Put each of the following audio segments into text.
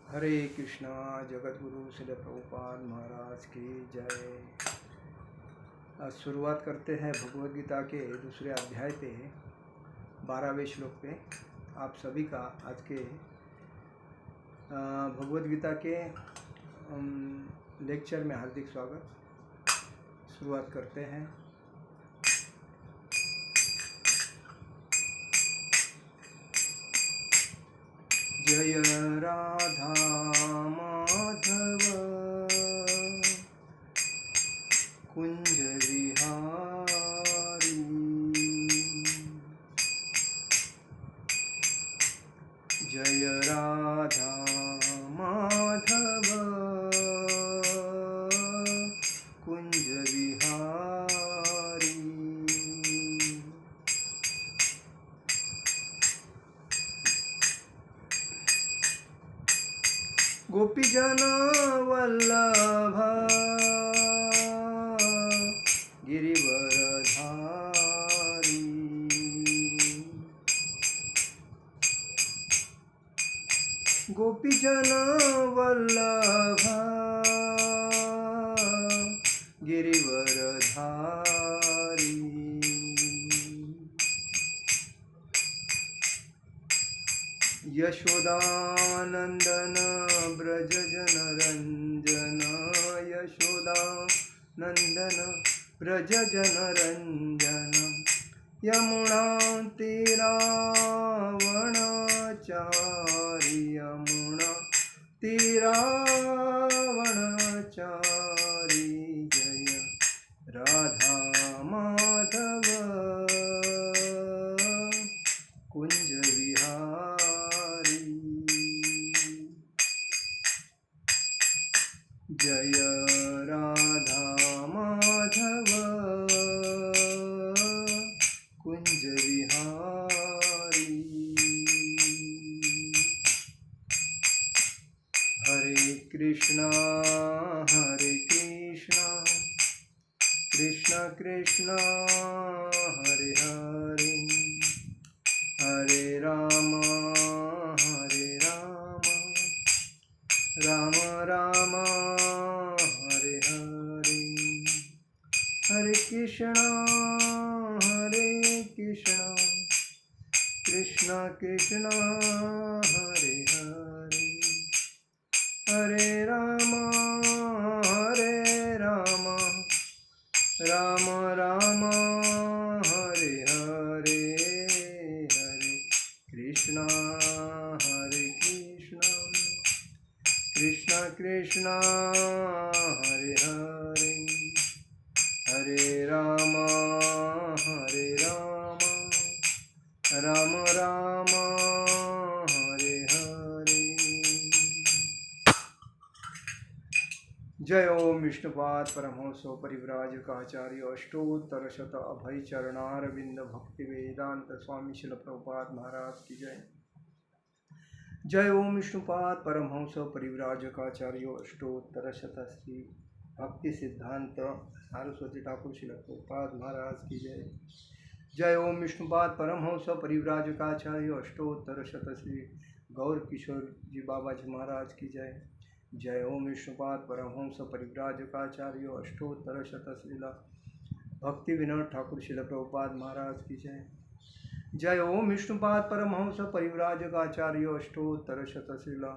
हरे कृष्णा। जगत गुरु श्री प्रभुपाद महाराज की जय। आज शुरुआत करते हैं भगवद गीता के दूसरे अध्याय पे 12वें श्लोक पे। आप सभी का आज के भगवद गीता के लेक्चर में हार्दिक स्वागत। शुरुआत करते हैं। जय राधा माधव कुंज विहारी, जय राधा माधव कुंज विहारी। गोपीजन वल्लभ गिरिवरधारी, गोपीजन वल्लभ गिरिवरधारी। यशोदानंदन ब्रज जनरंजन, यशोदानंदन ब्रज जनरंजन। यमुना तीरावनचारी, यमुना तीरावनचारी। जय राधा माधव कुंज विहारी, जय राधा माधव कुंज विहारी। हरे कृष्णा कृष्ण कृष्ण हरे हरे, हरे राम राम राम हरे हरे। हरे कृष्णा कृष्ण कृष्ण हरे हरे, हरे राम राम राम हरे हरे। हरे कृष्णा कृष्ण कृष्ण हरे हरे, हरे राम राम राम हरे हरे। जय ओम विष्णुपाद परमहंसो परिव्राजकाचार्य अष्टोत्तर शत अभय चरणारविंद भक्ति वेदांत स्वामी शिल प्रभुपाद महाराज की जय। जय ओम विष्णुपाद परमहंस परिव्राजकाचार्य अष्टोत्तर शत श्री भक्ति सिद्धांत सरस्वती ठाकुर शिल प्रभुपाद महाराज की जय। जय ओम विष्णुपाद परमहंस परिव्राजकाचार्य अष्टोत्तर शत श्री गौर किशोर जी बाबा जी महाराज की जय। जय ओम विष्णुपाद परमहंस परिव्राजकाचार्य अष्टोत्तर शत श्रीला भक्ति विनोद ठाकुर शिल प्रभुपाद महाराज की जय। जय ओम विष्णुपाद परमहंस परिव्राजकाचार्य अष्टोत्तर शत श्रीला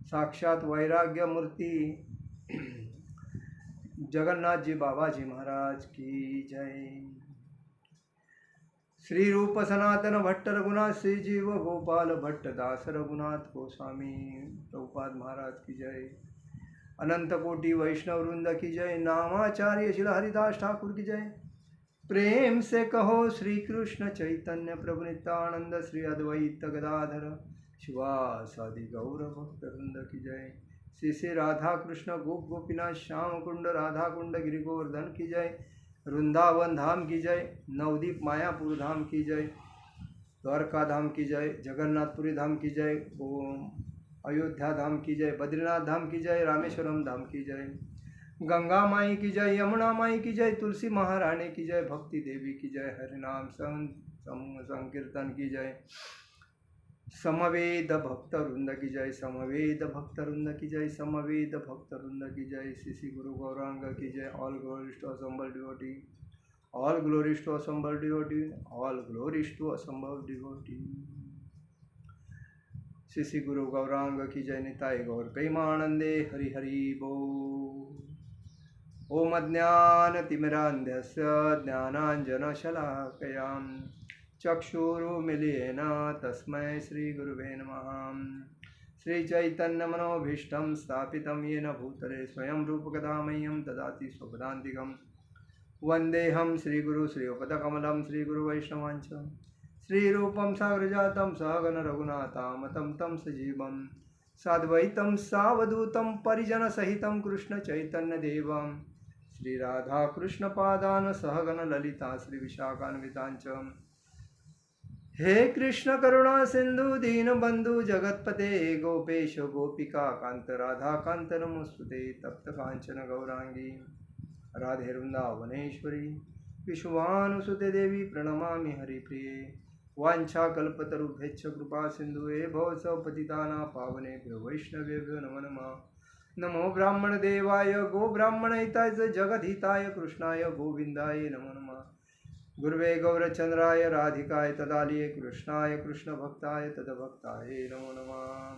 साक्षात वैराग्य मूर्ति जगन्नाथ जी बाबा जी महाराज की जय। श्री रूप सनातन भट्ट रघुनाथ श्री जीव गोपाल भट्ट दास रघुनाथ गोस्वामी प्रभुपाद महाराज की जय। अनंत कोटि वैष्णव वृंद की जय। नामाचार्य श्री हरिदास ठाकुर की जय। प्रेम से कहो श्री कृष्ण चैतन्य प्रभु नित्यानंद श्री अद्वैत गदाधर शिवासादि गौर भक्त वृंद की जय। श्री श्री राधा कृष्ण गोप गोपीनाथ श्याम कुंड राधा कुंड गिरि गोवर्धन की जय। वृंदावन धाम की जय। नवदीप मायापुर धाम की जय। द्वारका धाम की जय। जगन्नाथपुरी धाम की जय। अयोध्या धाम की जय। बद्रीनाथ धाम की जय। रामेश्वरम धाम की जय। गंगा माई की जय। यमुना माई की जय। तुलसी महारानी की जय। भक्ति देवी की जय। हरिनाम समूह संकीर्तन की जय। समवेद भक्त वृंद की जय, समवेद भक्त वृंद की जय, समवेद भक्त वृंद की जय। श्री गुरु गौरांग की जय। All glories to assembled devotees, all glories to assembled devotees, all glories to assembled devotees. Shri Guru Gauranga की जय। निताय गौर प्रेमानंदे हरि हरि बोल। ओम अज्ञानतिमिरान्धस्य ज्ञानाञ्जनशलाकयां चक्षुरुन्मीलितेन तस्मै श्रीगुरुवे नमः। श्रीचैतन्यमनोभीष्टं स्थापितं येन भूतले स्वयं रूपकदा मह्यं ददाति स्वपदान्तिकं। वन्देऽहं श्रीगुरु श्रीयुतपदकमलं श्रीगुरुवैष्णवांच श्रीरूपं साग्रजातं सहगण रघुनाथामतं तं सजीवं साद्वैतं सावधूतं परिजनसहितं कृष्णचैतन्यदेवं श्री राधा कृष्ण पादान सहगण ललिता श्री विशाखान्वितांच। हे कृष्ण करुणा सिंधु दीनबंधु जगतपते गोपेश गोपिका कांत राधा कांत नमोस्तुते। तप्त कांचन गौरांगी राधे वृंदावनेश्वरी विश्वानुसुते देवी प्रणमामि हरिप्रिये। वाञ्छाकल्पतरुभ्यश्च कृपा सिन्धुवे भवतः पतितानां पावनेभ्यो वैष्णवेभ्यो नमो नमः। नमो ब्राह्मणदेवाय गो ब्राह्मणहिताय जगद्हिताय कृष्णाय गोविन्दाय नमो नमः। गुरुवे गौरचन्द्राय राधिकाय तदालये कृष्णाय कृष्णभक्ताय तद्भक्ताय नमो नमः।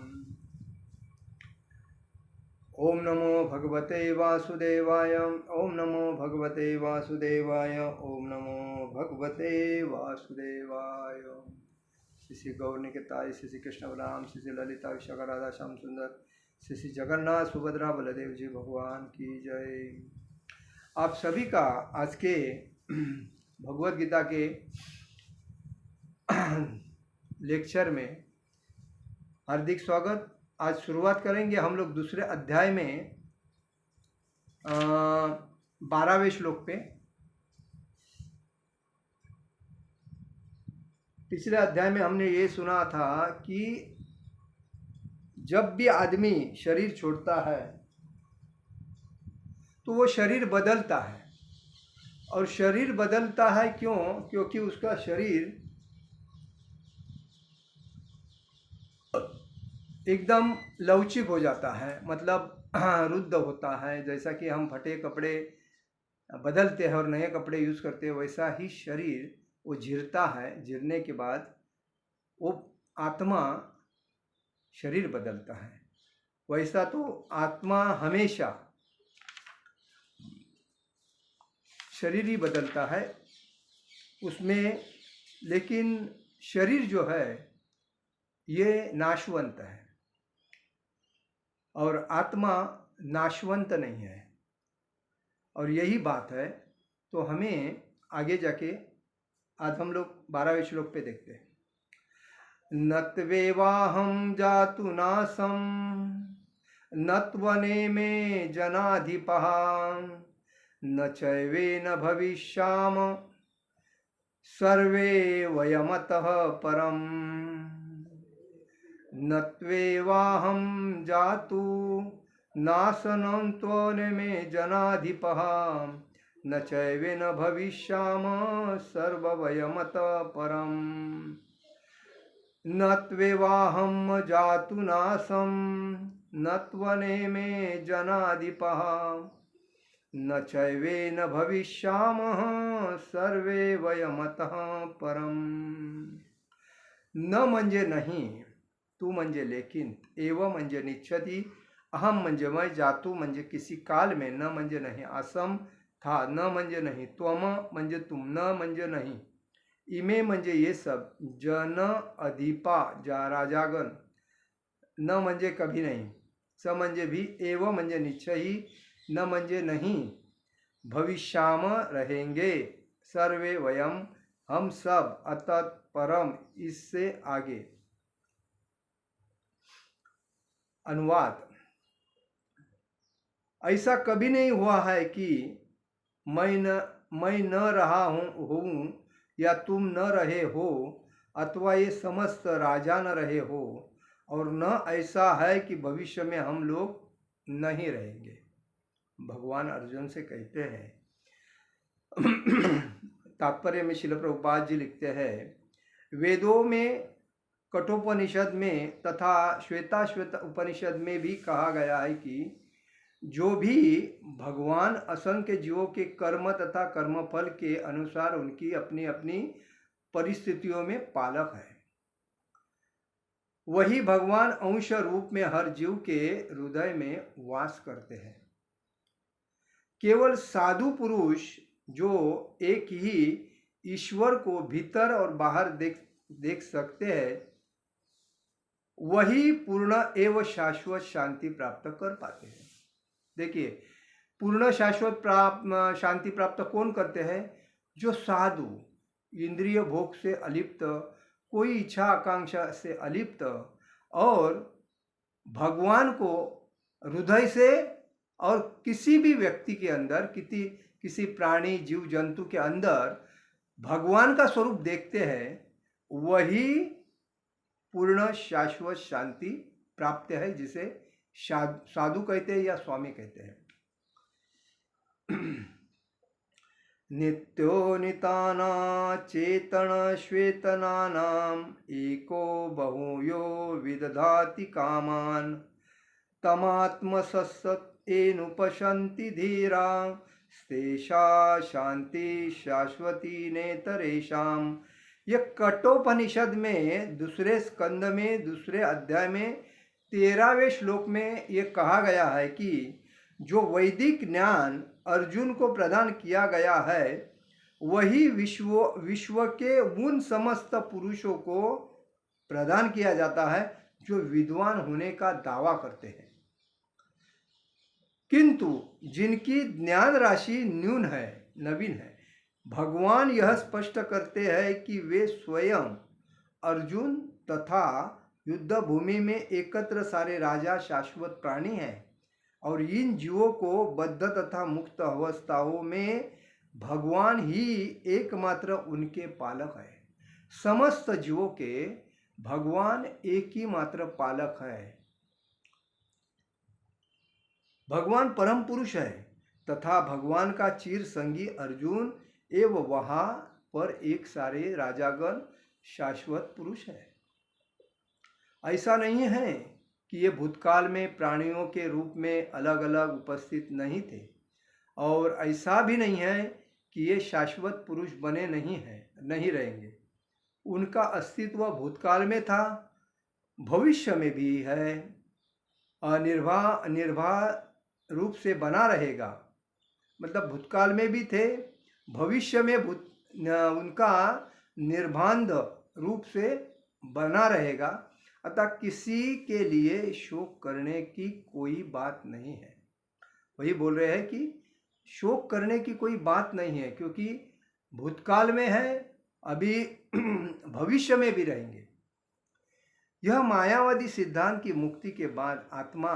ओम नमो भगवते वासुदेवाय, ओम नमो भगवते वासुदेवाय, ओम नमो भगवते वासुदेवाय। श्री गौर निताय, श्री कृष्ण बलराम, श्री ललिता विशाखा राधा श्याम सुंदर, श्री जगन्नाथ सुभद्रा बलदेव जी भगवान की जय। आप सभी का आज के भगवद गीता के लेक्चर में हार्दिक स्वागत। आज शुरुआत करेंगे हम लोग दूसरे अध्याय में 12वें श्लोक पे। पिछले अध्याय में हमने ये सुना था कि जब भी आदमी शरीर छोड़ता है तो वो शरीर बदलता है। और शरीर बदलता है क्यों? क्योंकि उसका शरीर एकदम लवचिक हो जाता है, मतलब रुद्ध होता है। जैसा कि हम फटे कपड़े बदलते हैं और नए कपड़े यूज़ करते हैं, वैसा ही शरीर वो झिरता है। झिरने के बाद वो आत्मा शरीर बदलता है। वैसा तो आत्मा हमेशा शरीर ही बदलता है उसमें, लेकिन शरीर जो है ये नाशवंत है और आत्मा नाशवंत नहीं है। और यही बात है। तो हमें आगे जाके आज हम लोग 12वें श्लोक पे देखते हैं। नत्वेवाहं जातु नासं नत्वने में जनाधिपः न चैवेन भविष्याम सर्वे वयमतः परम। नत्वेवाहं जातु नासनं त्वने में जनाधिपः न चैवेन भविष्याम सर्ववयमतः परम। नत्वेवाहं जातु नासं नत्वने में जनाधिपः न चैवेन भविष्यामः सर्वे वयमतः परम। न म्हणजे नहीं, तू म्हणजे लेकिन, एव म्हणजे निश्चती, अहम म्हणजे मैं, जातु म्हणजे किसी काल में, न म्हणजे नहीं, असम था, न म्हणजे नहीं, त्वम म्हणजे तुम, न म्हणजे नहीं, इमे म्हणजे ये सब, जन अधिपा जा राजागण, न म्हणजे कभी नहीं, स म्हणजे भी, एव म्हणजे निश्चय ही, न म्हणजे नहीं, भविष्याम रहेंगे, सर्वे वयम हम सब, अतः परम इससे आगे। अनुवाद। ऐसा कभी नहीं हुआ है कि मैं न रहा हूँ या तुम न रहे हो, अथवा ये समस्त राजा न रहे हो, और न ऐसा है कि भविष्य में हम लोग नहीं रहेंगे। भगवान अर्जुन से कहते हैं। तात्पर्य में श्रील प्रभुपाद जी लिखते हैं, वेदों में कठोपनिषद में तथा श्वेताश्वेत उपनिषद में भी कहा गया है कि जो भी भगवान असंख्य जीवों के कर्म तथा कर्मफल के अनुसार उनकी अपनी अपनी परिस्थितियों में पालक है, वही भगवान अंश रूप में हर जीव के हृदय में वास करते हैं। केवल साधु पुरुष जो एक ही ईश्वर को भीतर और बाहर देख सकते हैं, वही पूर्ण एवं शाश्वत शांति प्राप्त कर पाते हैं। देखिए, पूर्ण शाश्वत शांति प्राप्त कौन करते हैं? जो साधु, इंद्रिय भोग से अलिप्त, कोई इच्छा आकांक्षा से अलिप्त और भगवान को हृदय से और किसी भी व्यक्ति के अंदर, किसी प्राणी जीव जंतु के अंदर भगवान का स्वरूप देखते हैं, वही पूर्ण शाश्वत शांति प्राप्त है, जिसे साधु कहते हैं या स्वामी कहते हैं। नित्यो निताना चेतन श्वेतनानाम एको बहुयो विदधाति कामान तमात्मसत्सत एनुपशन्ति धीरा स्तेषा शांति शाश्वती नेतरेषाम। यह कठोपनिषद में दूसरे स्कंद में दूसरे अध्याय में 13वें श्लोक में यह कहा गया है कि जो वैदिक ज्ञान अर्जुन को प्रदान किया गया है, वही विश्व के उन समस्त पुरुषों को प्रदान किया जाता है जो विद्वान होने का दावा करते हैं, किंतु जिनकी ज्ञान राशि न्यून है, नवीन है। भगवान यह स्पष्ट करते हैं कि वे स्वयं अर्जुन तथा युद्ध भूमि में एकत्र सारे राजा शाश्वत प्राणी हैं और इन जीवों को बद्ध तथा मुक्त अवस्थाओं में भगवान ही एकमात्र उनके पालक है। समस्त जीवों के भगवान एक ही मात्र पालक है। भगवान परम पुरुष है तथा भगवान का चिर संगी अर्जुन एवं वहां पर एक सारे राजागण शाश्वत पुरुष है। ऐसा नहीं है कि ये भूतकाल में प्राणियों के रूप में अलग अलग उपस्थित नहीं थे, और ऐसा भी नहीं है कि ये शाश्वत पुरुष बने नहीं रहेंगे। उनका अस्तित्व भूतकाल में था, भविष्य में भी है, निर्वाह रूप से बना रहेगा। मतलब भूतकाल में भी थे, भविष्य में उनका निर्बाध रूप से बना रहेगा। अतः किसी के लिए शोक करने की कोई बात नहीं है। वही बोल रहे हैं कि शोक करने की कोई बात नहीं है, क्योंकि भूतकाल में है, अभी भविष्य में भी रहेंगे। यह मायावादी सिद्धांत की मुक्ति के बाद आत्मा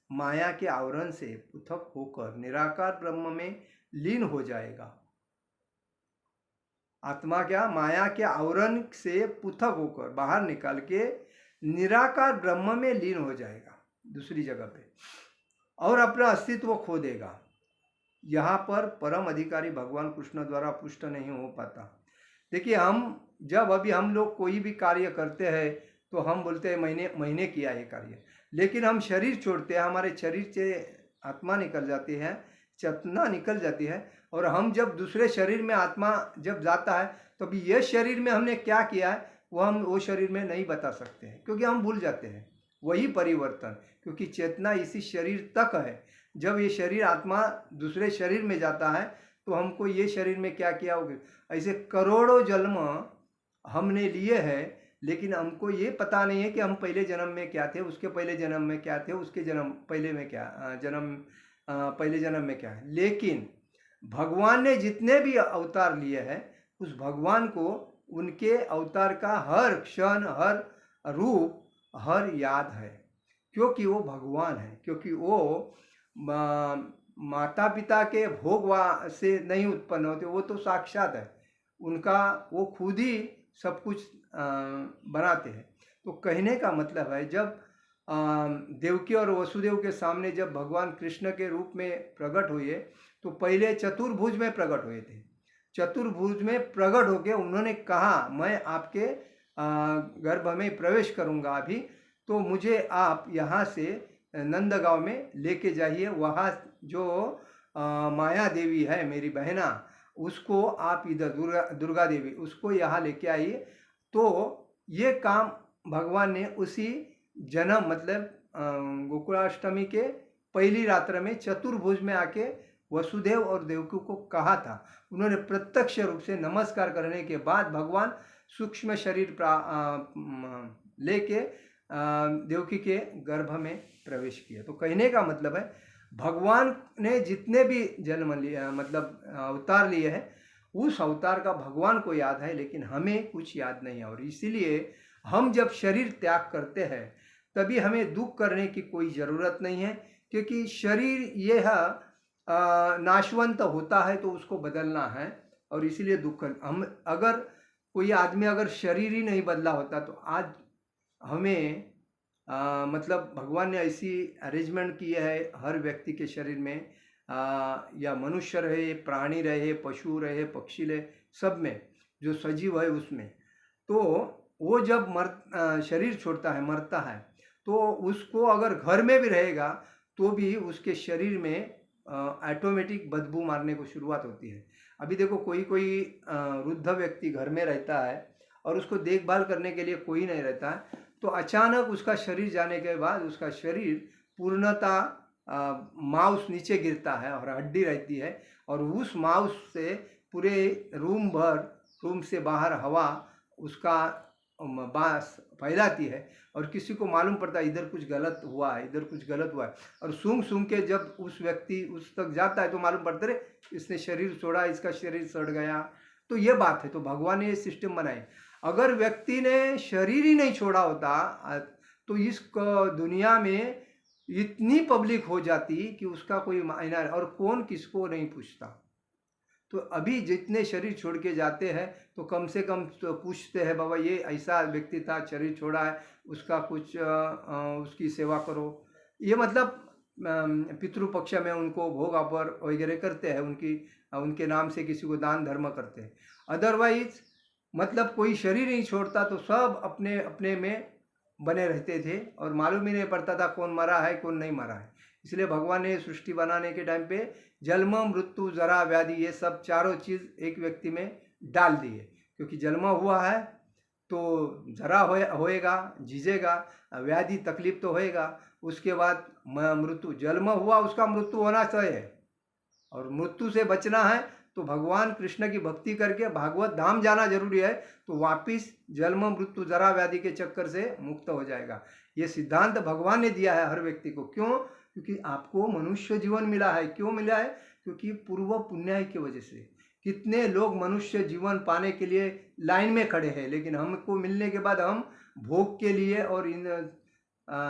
माया के आवरण से पृथक होकर निराकार ब्रह्म में लीन हो जाएगा। आत्मा क्या? माया के आवरण से पृथक होकर बाहर निकाल के निराकार ब्रह्म में लीन हो जाएगा दूसरी जगह पे, और अपना अस्तित्व खो देगा। यहाँ पर परम अधिकारी भगवान कृष्ण द्वारा पुष्ट नहीं हो पाता। देखिए, हम लोग कोई भी कार्य करते हैं तो हम बोलते हैं महीने किया ये कार्य, लेकिन हम शरीर छोड़ते हैं, हमारे शरीर से आत्मा निकल जाती है, चेतना निकल जाती है, और हम जब दूसरे शरीर में आत्मा जब जाता है तो अभी यह शरीर में हमने क्या किया है हम वो शरीर में नहीं बता सकते हैं, क्योंकि हम भूल जाते हैं। वही परिवर्तन, क्योंकि चेतना इसी शरीर तक है। जब ये शरीर आत्मा दूसरे शरीर में जाता है तो हमको ये शरीर में क्या किया होगा, ऐसे करोड़ों जन्म हमने लिए हैं, लेकिन हमको ये पता नहीं है कि हम पहले जन्म में क्या थे, उसके पहले जन्म में क्या थे, उसके पहले जन्म में क्या है। लेकिन भगवान ने जितने भी अवतार लिए हैं, उस भगवान को उनके अवतार का हर क्षण, हर रूप, हर याद है, क्योंकि वो भगवान है, क्योंकि वो माता पिता के भोग से नहीं उत्पन्न होते, वो तो साक्षात है। उनका वो खुद ही सब कुछ बनाते हैं। तो कहने का मतलब है, जब देवकी और वसुदेव के सामने जब भगवान कृष्ण के रूप में प्रकट हुए तो पहले चतुर्भुज में प्रकट हुए थे। चतुर्भुज में प्रकट होके उन्होंने कहा, मैं आपके गर्भ में प्रवेश करूँगा अभी, तो मुझे आप यहाँ से नंदगांव में लेके जाइए। वहाँ जो माया देवी है मेरी बहना, उसको आप इधर दुर्गा देवी, उसको यहाँ लेके आइए। तो ये काम भगवान ने उसी जन्म मतलब गोकुलाष्टमी के पहली रात्र में चतुर्भुज में आके वसुदेव और देवकी को कहा था। उन्होंने प्रत्यक्ष रूप से नमस्कार करने के बाद भगवान सूक्ष्म शरीर लेके देवकी के गर्भ में प्रवेश किया। तो कहने का मतलब है भगवान ने जितने भी जन्म लिया मतलब अवतार लिए हैं, उस अवतार का भगवान को याद है, लेकिन हमें कुछ याद नहीं है। और इसीलिए हम जब शरीर त्याग करते हैं तभी हमें दुख करने की कोई ज़रूरत नहीं है, क्योंकि शरीर यह नाशवंत होता है तो उसको बदलना है। और इसीलिए दुख हम अगर कोई आदमी अगर शरीर ही नहीं बदला होता तो आज हमें मतलब भगवान ने ऐसी अरेंजमेंट की है हर व्यक्ति के शरीर में, या मनुष्य रहे, प्राणी रहे, पशु रहे, पक्षी रहे, सब में जो सजीव है उसमें, तो वो जब शरीर छोड़ता है, मरता है, तो उसको अगर घर में भी रहेगा तो भी उसके शरीर में ऑटोमेटिक बदबू मारने को शुरुआत होती है। अभी देखो कोई वृद्ध व्यक्ति घर में रहता है और उसको देखभाल करने के लिए कोई नहीं रहता है, तो अचानक उसका शरीर जाने के बाद उसका शरीर पूर्णतः मांस नीचे गिरता है और हड्डी रहती है, और उस मांस से पूरे रूम से बाहर हवा उसका बांस फैलाती है, और किसी को मालूम पड़ता है इधर कुछ गलत हुआ है, इधर कुछ गलत हुआ है, और सूंघ के जब उस व्यक्ति उस तक जाता है तो मालूम पड़ता है इसने शरीर छोड़ा, इसका शरीर सड़ गया। तो ये बात है। तो भगवान ने ये सिस्टम बनाए। अगर व्यक्ति ने शरीर ही नहीं छोड़ा होता तो इस दुनिया में इतनी पब्लिक हो जाती कि उसका कोई मायना, और कौन किसको नहीं पूछता। तो अभी जितने शरीर छोड़ के जाते हैं तो कम से कम तो पूछते हैं बाबा ये ऐसा व्यक्ति था, शरीर छोड़ा है, उसका कुछ उसकी सेवा करो। ये मतलब पितृपक्ष में उनको भोग अपर वगैरह करते हैं, उनके नाम से किसी को दान धर्म करते हैं। अदरवाइज मतलब कोई शरीर नहीं छोड़ता तो सब अपने अपने में बने रहते थे और मालूम ही नहीं पड़ता था कौन मरा है कौन नहीं मरा है। इसलिए भगवान ने सृष्टि बनाने के टाइम पे जन्म, मृत्यु, जरा, व्याधि ये सब चारों चीज़ एक व्यक्ति में डाल दी है। क्योंकि जन्म हुआ है तो जरा होएगा, जीजेगा, व्याधि तकलीफ तो होएगा, उसके बाद मृत्यु, जन्म हुआ उसका मृत्यु होना चाहिए, और मृत्यु से बचना है तो भगवान कृष्ण की भक्ति करके भागवत धाम जाना जरूरी है, तो वापिस जन्म, मृत्यु, जरा, व्याधि के चक्कर से मुक्त हो जाएगा। ये सिद्धांत भगवान ने दिया है हर व्यक्ति को। क्यों? क्योंकि आपको मनुष्य जीवन मिला है। क्यों मिला है? क्योंकि पूर्व पुण्य की वजह से। कितने लोग मनुष्य जीवन पाने के लिए लाइन में खड़े हैं, लेकिन हमको मिलने के बाद हम भोग के लिए और इन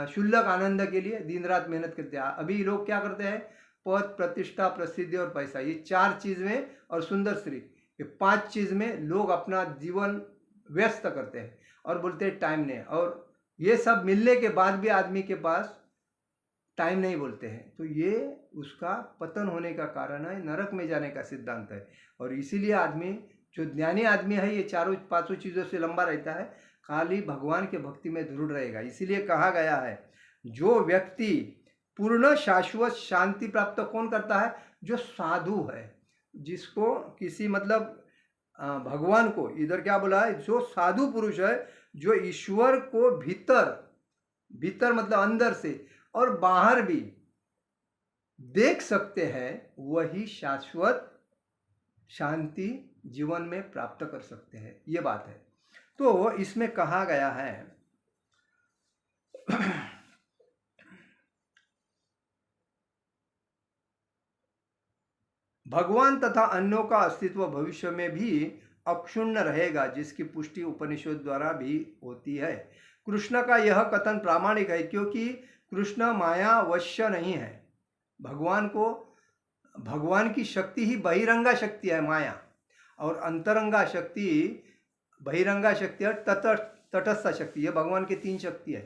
शुल्लक आनंद के लिए दिन रात मेहनत करते हैं। अभी लोग क्या करते हैं? पद, प्रतिष्ठा, प्रसिद्धि और पैसा, ये चार चीज में, और सुंदर स्त्री, ये पांच चीज में लोग अपना जीवन व्यस्त करते हैं और बोलते हैं टाइम नहीं। और ये सब मिलने के बाद भी आदमी के पास टाइम नहीं बोलते हैं, तो ये उसका पतन होने का कारण है, नरक में जाने का सिद्धांत है। और इसीलिए आदमी जो ज्ञानी आदमी है ये चारों पांचों चीज़ों से लंबा रहता है, खाली भगवान के भक्ति में दृढ़ रहेगा। इसीलिए कहा गया है जो व्यक्ति पूर्ण शाश्वत शांति प्राप्त कौन करता है? जो साधु है, जिसको किसी मतलब भगवान को, इधर क्या बोला है? जो साधु पुरुष है, जो ईश्वर को भीतर मतलब अंदर से और बाहर भी देख सकते हैं, वही शाश्वत शांति जीवन में प्राप्त कर सकते हैं। ये बात है। तो इसमें कहा गया है भगवान तथा अन्यों का अस्तित्व भविष्य में भी अक्षुण्ण रहेगा, जिसकी पुष्टि उपनिषद द्वारा भी होती है। कृष्ण का यह कथन प्रामाणिक है, क्योंकि कृष्ण माया वश्य नहीं है। भगवान की शक्ति ही बहिरंगा शक्ति है माया, और अंतरंगा शक्ति, बहिरंगा शक्ति और तटस्थ शक्ति, ये भगवान की तीन शक्ति है।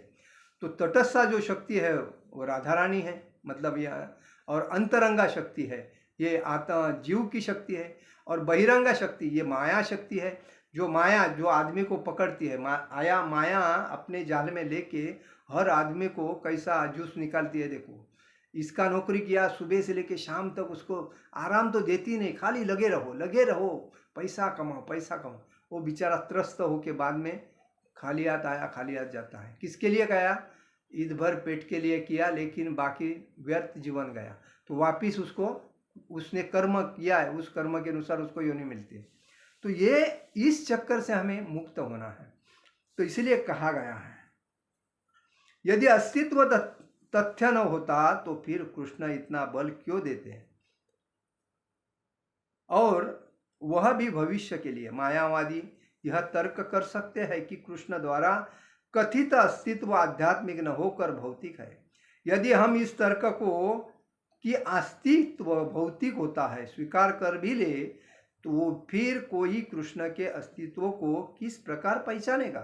तो तटस्थ जो शक्ति है वो राधा रानी है, मतलब यह, और अंतरंगा शक्ति है ये आत्मा जीव की शक्ति है, और बहिरंगा शक्ति ये माया शक्ति है। जो माया जो आदमी को पकड़ती है, माया अपने जाल में लेके हर आदमी को कैसा जूस निकालती है। देखो, इसका नौकरी किया, सुबह से लेके शाम तक उसको आराम तो देती नहीं, खाली लगे रहो, पैसा कमाओ पैसा कमाओ। वो बेचारा त्रस्त होके बाद में खाली हाथ आया खाली हाथ जाता है। किसके लिए गया? ईद भर पेट के लिए किया, लेकिन बाकी व्यर्थ जीवन गया। तो वापिस उसको उसने कर्म किया है, उस कर्म के अनुसार उसको योनि मिलती है। तो ये इस चक्कर से हमें मुक्त होना है। तो इसलिए कहा गया है, यदि अस्तित्व तथ्य न होता तो फिर कृष्ण इतना बल क्यों देते हैं? और वह भी भविष्य के लिए। मायावादी यह तर्क कर सकते हैं कि कृष्ण द्वारा कथित अस्तित्व आध्यात्मिक न होकर भौतिक है। यदि हम इस तर्क को कि अस्तित्व भौतिक होता है स्वीकार कर भी ले, तो फिर कोई कृष्ण के अस्तित्व को किस प्रकार पहचानेगा?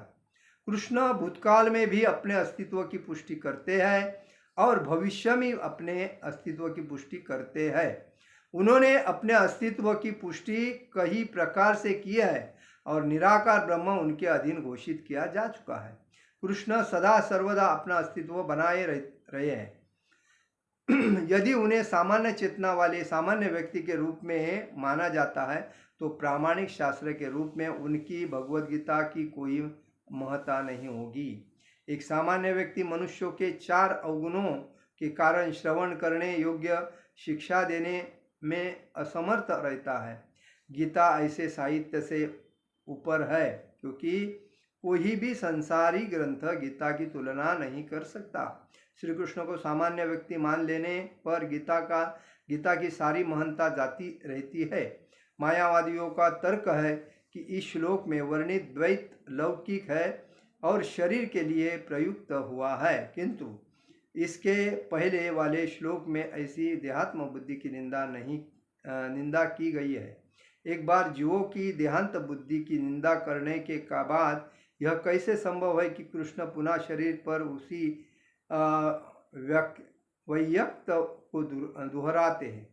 कृष्ण भूतकाल में भी अपने अस्तित्व की पुष्टि करते हैं और भविष्य में अपने अस्तित्व की पुष्टि करते हैं। उन्होंने अपने अस्तित्व की पुष्टि कई प्रकार से की है और निराकार ब्रह्म उनके अधीन घोषित किया जा चुका है। कृष्ण सदा सर्वदा अपना अस्तित्व बनाए रहे हैं। यदि उन्हें सामान्य चेतना वाले सामान्य व्यक्ति के रूप में माना जाता है, तो प्रामाणिक शास्त्र के रूप में उनकी भगवद गीता की कोई महत्ता नहीं होगी। एक सामान्य व्यक्ति मनुष्यों के 4 अवगुणों के कारण श्रवण करने योग्य शिक्षा देने में असमर्थ रहता है। गीता ऐसे साहित्य से ऊपर है, क्योंकि कोई भी संसारी ग्रंथ गीता की तुलना नहीं कर सकता। श्री कृष्ण को सामान्य व्यक्ति मान लेने पर गीता की सारी महानता जाती रहती है। मायावादियों का तर्क है कि इस श्लोक में वर्णित द्वैत लौकिक है और शरीर के लिए प्रयुक्त हुआ है, किंतु इसके पहले वाले श्लोक में ऐसी देहात्म बुद्धि की निंदा की गई है। एक बार जीवों की देहांत बुद्धि की निंदा करने के बाद यह कैसे संभव है कि कृष्ण पुनः शरीर पर उसी व्यक्त को दोहराते हैं?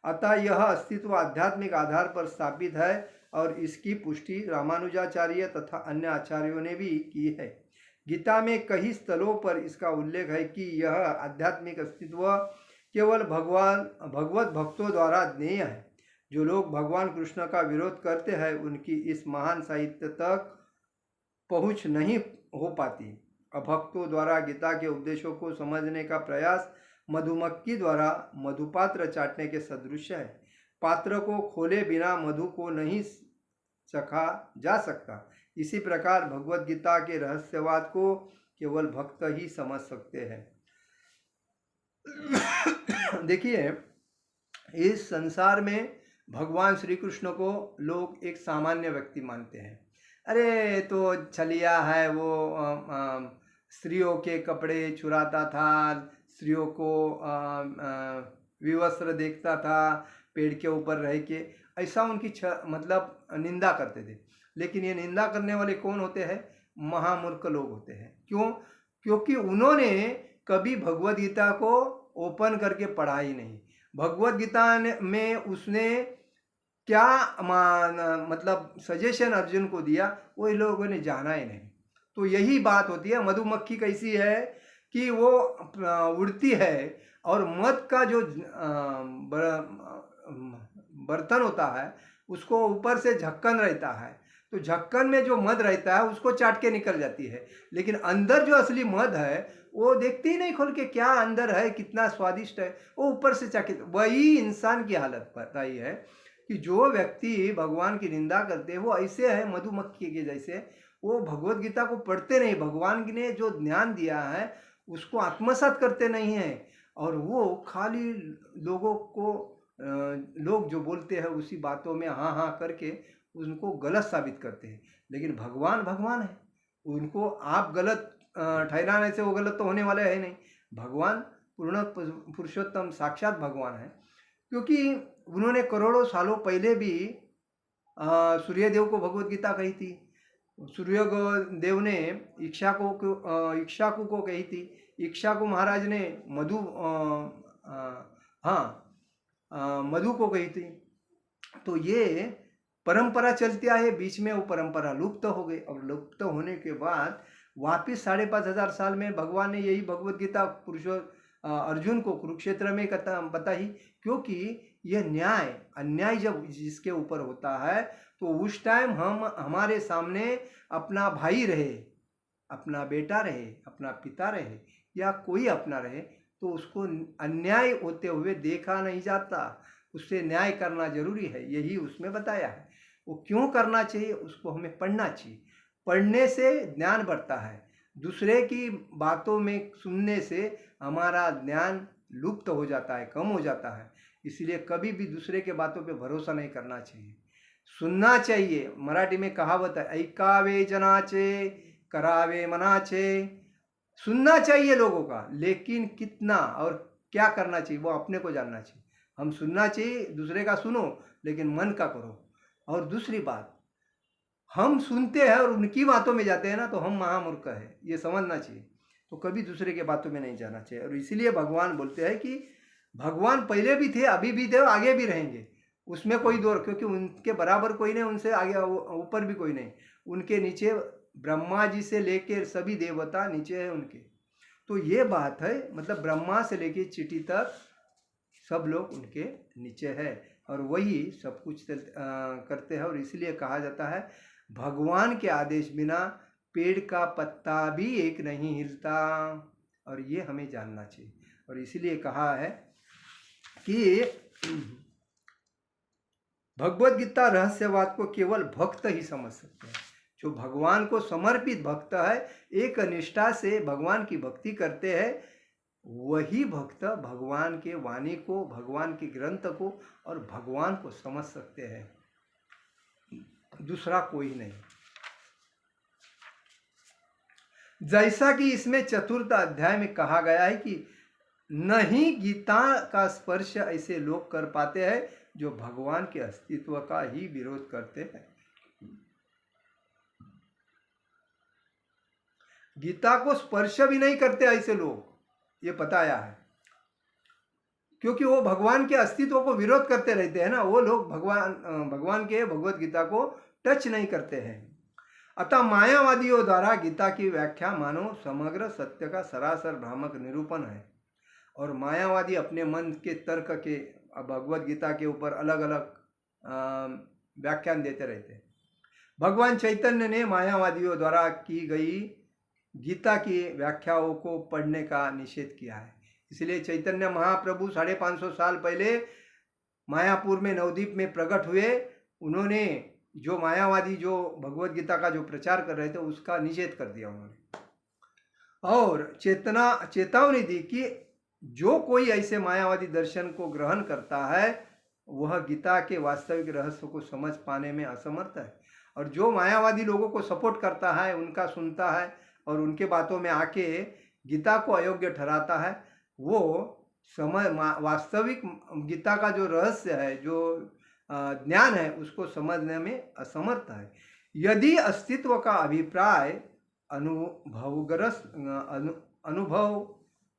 अतः यह अस्तित्व आध्यात्मिक आधार पर स्थापित है और इसकी पुष्टि रामानुजाचार्य तथा अन्य आचार्यों ने भी की है। गीता में कई स्थलों पर इसका उल्लेख है कि यह आध्यात्मिक अस्तित्व केवल भगवत भक्तों द्वारा ज्ञेय है। जो लोग भगवान कृष्ण का विरोध करते हैं उनकी इस महान साहित्य तक पहुँच नहीं हो पाती। अभक्तों द्वारा गीता के उपदेशों को समझने का प्रयास मधुमक्खी द्वारा मधुपात्र चाटने के सदृश है। पात्र को खोले बिना मधु को नहीं चखा जा सकता। इसी प्रकार भगवत गीता के रहस्यवाद को केवल भक्त ही समझ सकते हैं। देखिए, इस संसार में भगवान श्री कृष्ण को लोग एक सामान्य व्यक्ति मानते हैं। अरे तो छलिया है, वो स्त्रियों के कपड़े चुराता था, स्त्रियों को विवस्त्र देखता था, पेड़ के ऊपर रह के, ऐसा उनकी मतलब निंदा करते थे। लेकिन ये निंदा करने वाले कौन होते हैं? महामूर्ख लोग होते हैं। क्यों? क्योंकि उन्होंने कभी भगवद गीता को ओपन करके पढ़ा ही नहीं। भगवद गीता में उसने क्या मतलब सजेशन अर्जुन को दिया, वो इन लोगों ने जाना ही नहीं। तो यही बात होती है। मधुमक्खी कैसी है कि वो उड़ती है और मध का जो बर्तन होता है उसको ऊपर से ढक्कन रहता है, तो ढक्कन में जो मध रहता है उसको चाट के निकल जाती है, लेकिन अंदर जो असली मध है वो देखती ही नहीं खोल के क्या अंदर है, कितना स्वादिष्ट है, वो ऊपर से चाके। वही इंसान की हालत बताई है कि जो व्यक्ति भगवान की निंदा करते हैं वो ऐसे है मधुमक्खी के जैसे। वो भगवत गीता को पढ़ते नहीं, भगवान ने जो ज्ञान दिया है उसको आत्मसात करते नहीं हैं, और वो खाली लोगों को लोग जो बोलते हैं उसी बातों में हाँ हाँ करके उनको गलत साबित करते हैं। लेकिन भगवान भगवान है, उनको आप गलत ठहराने से वो गलत तो होने वाले है नहीं। भगवान पूर्ण पुरुषोत्तम साक्षात भगवान है, क्योंकि उन्होंने करोड़ों सालों पहले भी सूर्यदेव को भगवत गीता कही थी। सूर्यदेव ने इक्ष्वाकु को कही थी। इक्ष्वाकु महाराज ने मधु को कही थी। तो ये परंपरा चलती आई, बीच में वो परंपरा लुप्त हो गई। और लुप्त होने के बाद वापिस 5,500 साल में भगवान ने यही भगवत गीता अर्जुन को कुरुक्षेत्र में बताई, क्योंकि यह न्याय अन्याय जब जिसके ऊपर होता है तो उस टाइम हमारे सामने अपना भाई रहे, अपना बेटा रहे, अपना पिता रहे या कोई अपना रहे, तो उसको अन्याय होते हुए देखा नहीं जाता, उससे न्याय करना जरूरी है, यही उसमें बताया है। वो क्यों करना चाहिए, उसको हमें पढ़ना चाहिए। पढ़ने से ज्ञान बढ़ता है, दूसरे की बातों में सुनने से हमारा ज्ञान लुप्त हो जाता है, कम हो जाता है। इसलिए कभी भी दूसरे के बातों पे भरोसा नहीं करना चाहिए, सुनना चाहिए। मराठी में कहावत है, ऐकावे जनाचे करावे मनाचे। सुनना चाहिए लोगों का, लेकिन कितना और क्या करना चाहिए वो अपने को जानना चाहिए। हम सुनना चाहिए, दूसरे का सुनो, लेकिन मन का करो। और दूसरी बात, हम सुनते हैं और उनकी बातों में जाते हैं ना, तो हम महामूर्ख है, ये समझना चाहिए। तो कभी दूसरे के बातों में नहीं जाना चाहिए। और इसीलिए भगवान बोलते हैं कि भगवान पहले भी थे, अभी भी थे और आगे भी रहेंगे, उसमें कोई दौर, क्योंकि उनके बराबर कोई नहीं, उनसे आगे ऊपर भी कोई नहीं। उनके नीचे ब्रह्मा जी से लेकर सभी देवता नीचे है उनके। तो ये बात है, मतलब ब्रह्मा से लेकर चींटी तक सब लोग उनके नीचे है, और वही सब कुछ करते हैं। और इसलिए कहा जाता है भगवान के आदेश बिना पेड़ का पत्ता भी एक नहीं हिलता, और ये हमें जानना चाहिए। और इसलिए कहा है कि भगवत गीता रहस्यवाद को केवल भक्त ही समझ सकते हैं। जो भगवान को समर्पित भक्त है, एक निष्ठा से भगवान की भक्ति करते हैं, वही भक्त भगवान के वाणी को, भगवान के ग्रंथ को और भगवान को समझ सकते हैं, दूसरा कोई नहीं। जैसा कि इसमें 4th अध्याय में कहा गया है कि नहीं गीता का स्पर्श ऐसे लोग कर पाते हैं जो भगवान के अस्तित्व का ही विरोध करते हैं। गीता को स्पर्श भी नहीं करते ऐसे लोग, ये बताया है, क्योंकि वो भगवान के अस्तित्व को विरोध करते रहते हैं ना, वो लोग भगवान के भगवत गीता को टच नहीं करते हैं। अतः मायावादियों द्वारा गीता की व्याख्या मानो समग्र सत्य का सरासर भ्रामक निरूपण है। और मायावादी अपने मन के तर्क के भगवत गीता के ऊपर अलग अलग व्याख्यान देते रहते हैं। भगवान चैतन्य ने मायावादियों द्वारा की गई गीता की व्याख्याओं को पढ़ने का निषेध किया है। इसलिए चैतन्य महाप्रभु 550 साल पहले मायापुर में नवद्वीप में प्रकट हुए, उन्होंने जो मायावादी जो भगवत गीता का जो प्रचार कर रहे थे उसका निषेध कर दिया उन्होंने, और चेतावनी दी कि जो कोई ऐसे मायावादी दर्शन को ग्रहण करता है वह गीता के वास्तविक रहस्य को समझ पाने में असमर्थ है। और जो मायावादी लोगों को सपोर्ट करता है, उनका सुनता है और उनके बातों में आके गीता को अयोग्य ठहराता है, वो वास्तविक गीता का जो रहस्य है, जो ज्ञान है, उसको समझने में असमर्थ है। यदि अस्तित्व का अभिप्राय अनुभव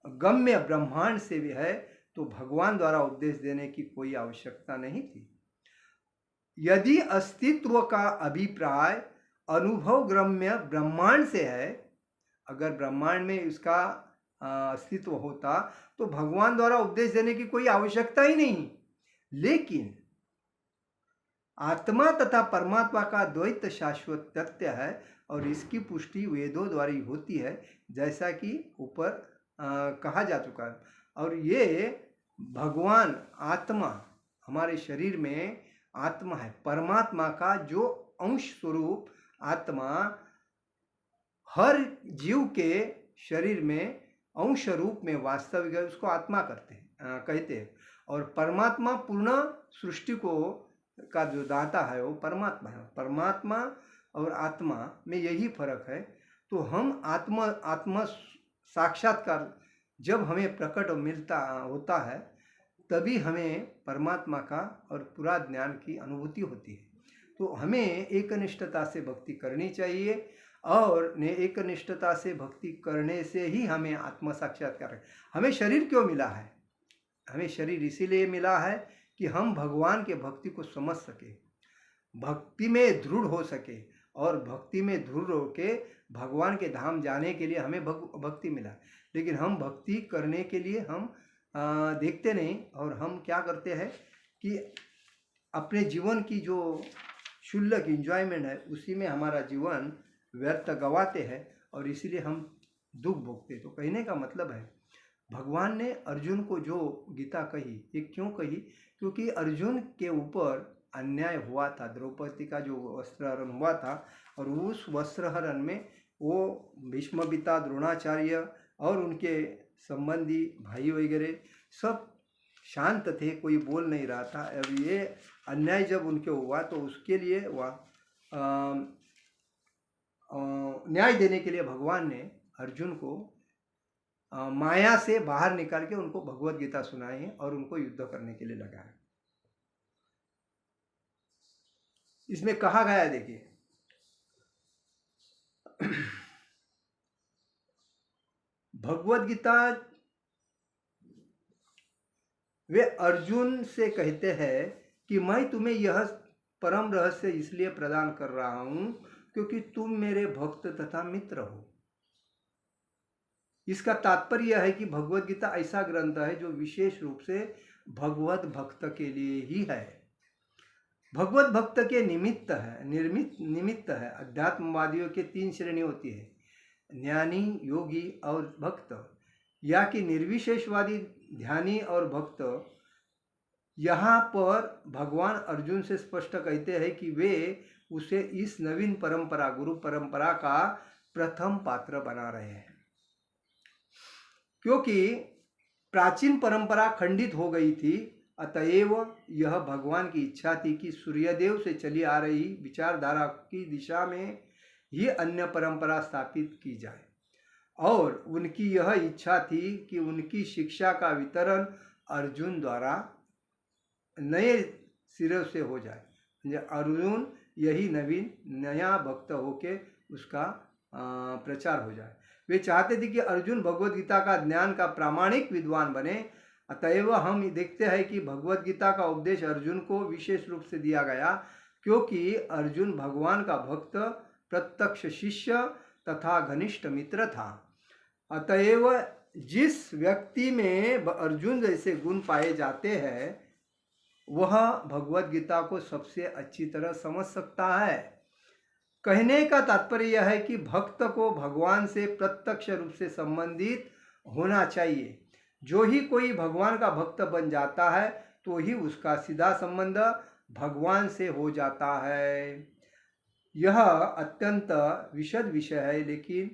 गम्य ब्रह्मांड से भी है तो भगवान द्वारा उपदेश देने की कोई आवश्यकता नहीं थी। यदि अस्तित्व का अभिप्राय अनुभव गम्य ब्रह्मांड से है, अगर ब्रह्मांड में इसका अस्तित्व होता तो भगवान द्वारा उपदेश देने की कोई आवश्यकता ही नहीं। लेकिन आत्मा तथा परमात्मा का द्वैत शाश्वत तथ्य है और इसकी पुष्टि वेदों द्वारा होती है, जैसा कि ऊपर कहा जा चुका है। और ये भगवान आत्मा हमारे शरीर में आत्मा है, परमात्मा का जो अंश स्वरूप आत्मा हर जीव के शरीर में अंश रूप में वास्तविक है, उसको आत्मा कहते हैं। और परमात्मा पूर्ण सृष्टि को का जो दाता है वो परमात्मा है। परमात्मा और आत्मा में यही फर्क है। तो हम आत्मा साक्षात्कार जब हमें प्रकट मिलता होता है तभी हमें परमात्मा का और पूरा ज्ञान की अनुभूति होती है। तो हमें एकनिष्ठता से भक्ति करनी चाहिए, और एकनिष्ठता से भक्ति करने से ही हमें आत्मा साक्षात्कार है। हमें शरीर क्यों मिला है? हमें शरीर इसीलिए मिला है कि हम भगवान के भक्ति को समझ सके। भक्ति में दृढ़ हो सके, और भक्ति में दृढ़ होके भगवान के धाम जाने के लिए हमें भक्ति मिला। लेकिन हम भक्ति करने के लिए हम देखते नहीं, और हम क्या करते हैं कि अपने जीवन की जो क्षुल्लक एंजॉयमेंट है उसी में हमारा जीवन व्यर्थ गवाते हैं, और इसीलिए हम दुख भोगते। तो कहने का मतलब है, भगवान ने अर्जुन को जो गीता कही, ये क्यों कही? क्योंकि अर्जुन के ऊपर अन्याय हुआ था, द्रौपदी का जो वस्त्रहरण हुआ था, और उस वस्त्रहरण में वो भीष्म पिता, द्रोणाचार्य और उनके संबंधी भाई वगैरह सब शांत थे, कोई बोल नहीं रहा था। अब ये अन्याय जब उनके हुआ तो उसके लिए वह न्याय देने के लिए भगवान ने अर्जुन को माया से बाहर निकाल के उनको भगवत गीता सुनाई है और उनको युद्ध करने के लिए लगाया। इसमें कहा गया है, देखिए भगवत गीता वे अर्जुन से कहते हैं कि मैं तुम्हें यह परम रहस्य इसलिए प्रदान कर रहा हूं क्योंकि तुम मेरे भक्त तथा मित्र हो। इसका तात्पर्य यह है कि भगवत गीता ऐसा ग्रंथ है जो विशेष रूप से भगवत भक्त के लिए ही है। भगवत भक्त के निमित्त है। अध्यात्मवादियों के 3 श्रेणी होती है, ज्ञानी, योगी और भक्त, या कि निर्विशेषवादी, ध्यानी और भक्त। यहाँ पर भगवान अर्जुन से स्पष्ट कहते हैं कि वे उसे इस नवीन परंपरा, गुरु परंपरा का प्रथम पात्र बना रहे हैं, क्योंकि प्राचीन परंपरा खंडित हो गई थी। अतएव यह भगवान की इच्छा थी कि सूर्यदेव से चली आ रही विचारधारा की दिशा में ही अन्य परंपरा स्थापित की जाए, और उनकी यह इच्छा थी कि उनकी शिक्षा का वितरण अर्जुन द्वारा नए सिरे से हो जाए। अर्जुन यही नया भक्त होके उसका प्रचार हो जाए। वे चाहते थे कि अर्जुन भगवत गीता का ज्ञान का प्रामाणिक विद्वान बने। अतएव हम देखते हैं कि भगवत गीता का उपदेश अर्जुन को विशेष रूप से दिया गया, क्योंकि अर्जुन भगवान का भक्त, प्रत्यक्ष शिष्य तथा घनिष्ठ मित्र था। अतएव जिस व्यक्ति में अर्जुन जैसे गुण पाए जाते हैं वह भगवत गीता को सबसे अच्छी तरह समझ सकता है। कहने का तात्पर्य यह है कि भक्त को भगवान से प्रत्यक्ष रूप से संबंधित होना चाहिए। जो ही कोई भगवान का भक्त बन जाता है तो ही उसका सीधा संबंध भगवान से हो जाता है। यह अत्यंत विशद विषय है, लेकिन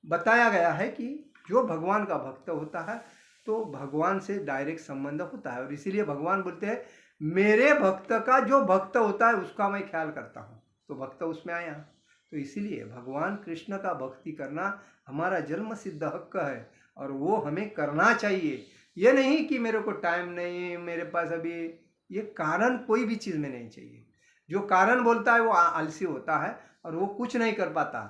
बताया गया है कि जो भगवान का भक्त होता है तो भगवान से डायरेक्ट संबंध होता है, और इसीलिए भगवान बोलते हैं मेरे भक्त का जो भक्त होता है उसका मैं ख्याल करता हूँ, तो भक्त उसमें आया। तो इसीलिए भगवान कृष्ण का भक्ति करना हमारा जन्म सिद्ध हक है, और वो हमें करना चाहिए। ये नहीं कि मेरे को टाइम नहीं, मेरे पास अभी, ये कारण कोई भी चीज़ में नहीं चाहिए। जो कारण बोलता है वो आलसी होता है और वो कुछ नहीं कर पाता।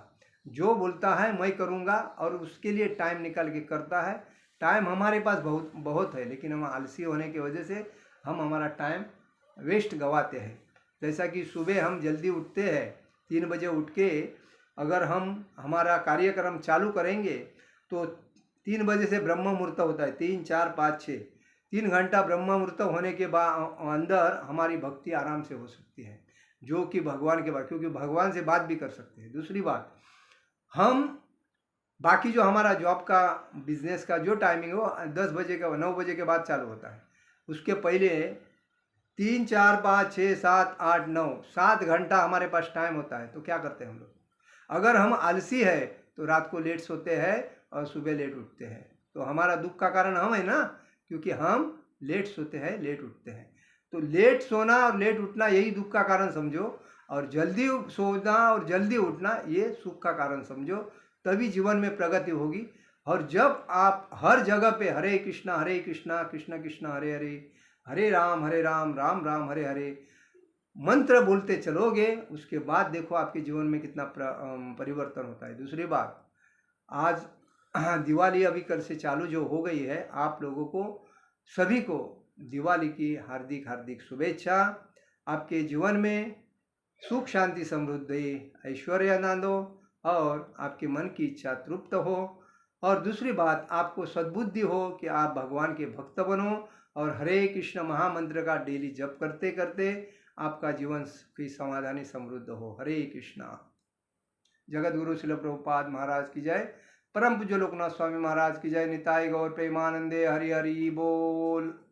जो बोलता है मैं करूँगा और उसके लिए टाइम निकाल के करता है, टाइम हमारे पास बहुत है, लेकिन हम आलसी होने की वजह से हम हमारा टाइम वेस्ट गवाते हैं। जैसा कि सुबह हम जल्दी उठते हैं, 3 बजे उठ के अगर हम हमारा कार्यक्रम चालू करेंगे तो 3 बजे से ब्रह्म मुहूर्त होता है, 3, 4, 5, 6, 3 घंटा ब्रह्म मुहूर्त होने के बाद अंदर हमारी भक्ति आराम से हो सकती है, जो कि भगवान के बाद, क्योंकि भगवान से बात भी कर सकते हैं। दूसरी बात, हम बाकी जो हमारा जॉब का, बिजनेस का जो टाइमिंग है वो 10 बजे का, 9 बजे के बाद चालू होता है। उसके पहले 3, 4, 5, 6, 7, 8, 9, 7 घंटा हमारे पास टाइम होता है। तो क्या करते हैं हम लोग? अगर हम आलसी है तो रात को लेट सोते हैं और सुबह लेट उठते हैं, तो हमारा दुख का कारण हम है ना, क्योंकि हम लेट सोते हैं, लेट उठते हैं। तो लेट सोना और लेट उठना यही दुख का कारण समझो, और जल्दी सोना और जल्दी उठना ये सुख का कारण समझो, तभी जीवन में प्रगति होगी। और जब आप हर जगह पे हरे कृष्णा कृष्ण कृष्ण हरे हरे, हरे राम राम राम हरे हरे मंत्र बोलते चलोगे, उसके बाद देखो आपके जीवन में कितना परिवर्तन होता है। दूसरी बात, आज दिवाली अभी कल से चालू जो हो गई है, आप लोगों को सभी को दिवाली की हार्दिक हार्दिक शुभेच्छा। आपके जीवन में सुख शांति समृद्धि ऐश्वर्य नांदो और आपके मन की इच्छा तृप्त हो। और दूसरी बात, आपको सद्बुद्धि हो कि आप भगवान के भक्त बनो और हरे कृष्ण महामंत्र का डेली जप करते करते आपका जीवन सुखी समाधानी समृद्ध हो। हरे कृष्णा। जगत गुरु शिल प्रभुपाद महाराज की जय। परम पूज्य लोकनाथ स्वामी महाराज की जय। निताय गौर प्रेमानंदे। हरि हरि बोल।